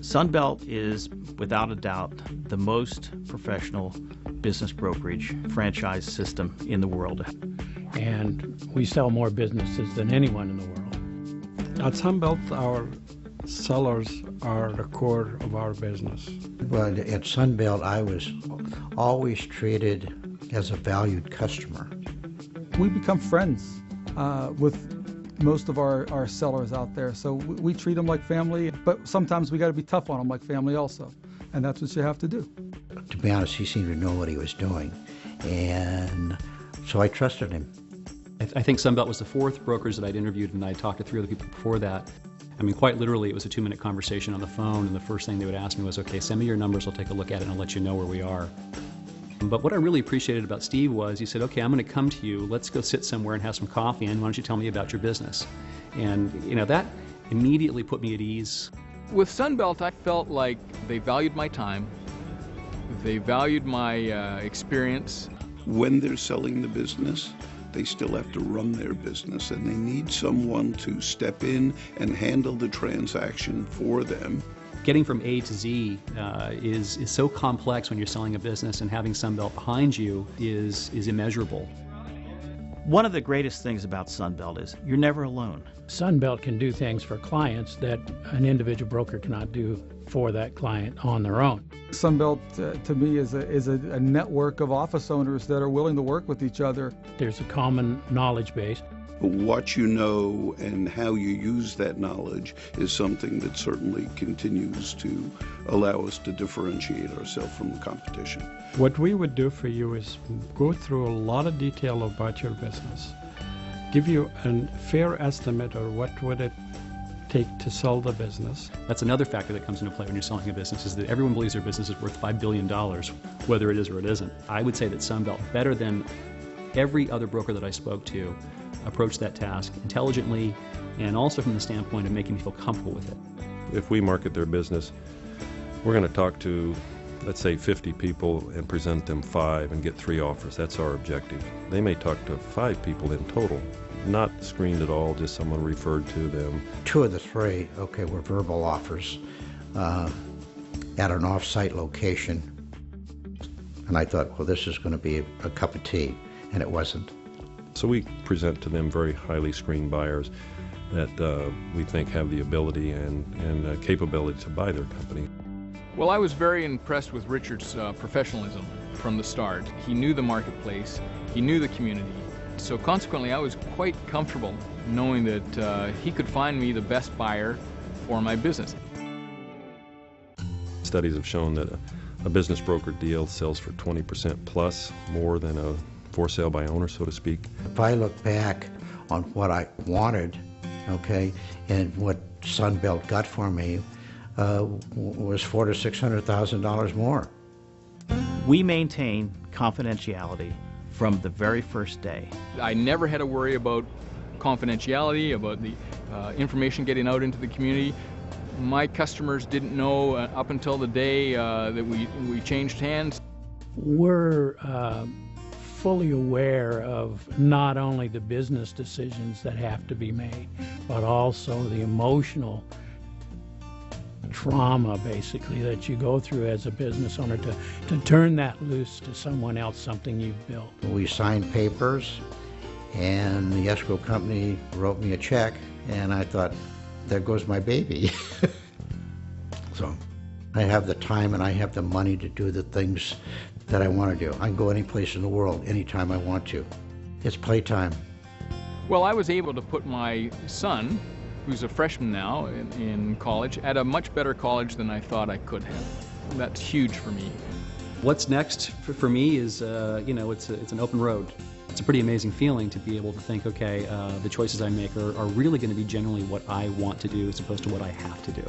Sunbelt is, without a doubt, the most professional business brokerage franchise system in the world. And we sell more businesses than anyone in the world. At Sunbelt, our sellers are the core of our business. But at Sunbelt, I was always treated as a valued customer. We become friends with most of our sellers out there, so we treat them like family, but sometimes we got to be tough on them like family also, and that's what you have to do. To be honest, he seemed to know what he was doing, and so I trusted him. I think Sunbelt was the fourth brokerage that I'd interviewed, and I talked to three other people before that. I mean, quite literally, it was a 2-minute conversation on the phone, and the first thing they would ask me was, okay, send me your numbers, I'll take a look at it, and I'll let you know where we are. But what I really appreciated about Steve was he said, okay, I'm going to come to you, let's go sit somewhere and have some coffee, and why don't you tell me about your business? And, you know, that immediately put me at ease. With Sunbelt, I felt like they valued my time, they valued my experience. When they're selling the business, they still have to run their business, and they need someone to step in and handle the transaction for them. Getting from A to Z is so complex when you're selling a business, and having Sunbelt behind you is immeasurable. One of the greatest things about Sunbelt is you're never alone. Sunbelt can do things for clients that an individual broker cannot do for that client on their own. Sunbelt, to me, is a network of office owners that are willing to work with each other. There's a common knowledge base. What you know and how you use that knowledge is something that certainly continues to allow us to differentiate ourselves from the competition. What we would do for you is go through a lot of detail about your business, give you a fair estimate of what would it take to sell the business. That's another factor that comes into play when you're selling a business, is that everyone believes their business is worth $5 billion, whether it is or it isn't. I would say that Sunbelt, better than every other broker that I spoke to, approached that task intelligently, and also from the standpoint of making me feel comfortable with it. If we market their business, we're going to talk to, let's say, 50 people and present them 5 and get 3 offers. That's our objective. They may talk to 5 people in total, not screened at all, just someone referred to them. 2 of the 3, okay, were verbal offers at an off-site location. And I thought, well, this is going to be a cup of tea, and it wasn't. So we present to them very highly screened buyers that we think have the ability and capability to buy their company. Well, I was very impressed with Richard's professionalism from the start. He knew the marketplace, he knew the community, so consequently I was quite comfortable knowing that he could find me the best buyer for my business. Studies have shown that a business broker deal sells for 20% plus more than a for sale by owner, so to speak. If I look back on what I wanted, okay, and what Sunbelt got for me, was $400,000 to $600,000 more. We maintain confidentiality from the very first day. I never had to worry about confidentiality, about the information getting out into the community. My customers didn't know up until the day that we changed hands. We're fully aware of not only the business decisions that have to be made, but also the emotional trauma, basically, that you go through as a business owner to turn that loose to someone else, something you've built. We signed papers, and the escrow company wrote me a check, and I thought, there goes my baby. So I have the time and I have the money to do the things that I want to do. I can go any place in the world anytime I want to. It's playtime. Well, I was able to put my son, who's a freshman now in college, at a much better college than I thought I could have. That's huge for me. What's next for me is, you know, it's an open road. It's a pretty amazing feeling to be able to think, okay, the choices I make are really going to be generally what I want to do as opposed to what I have to do.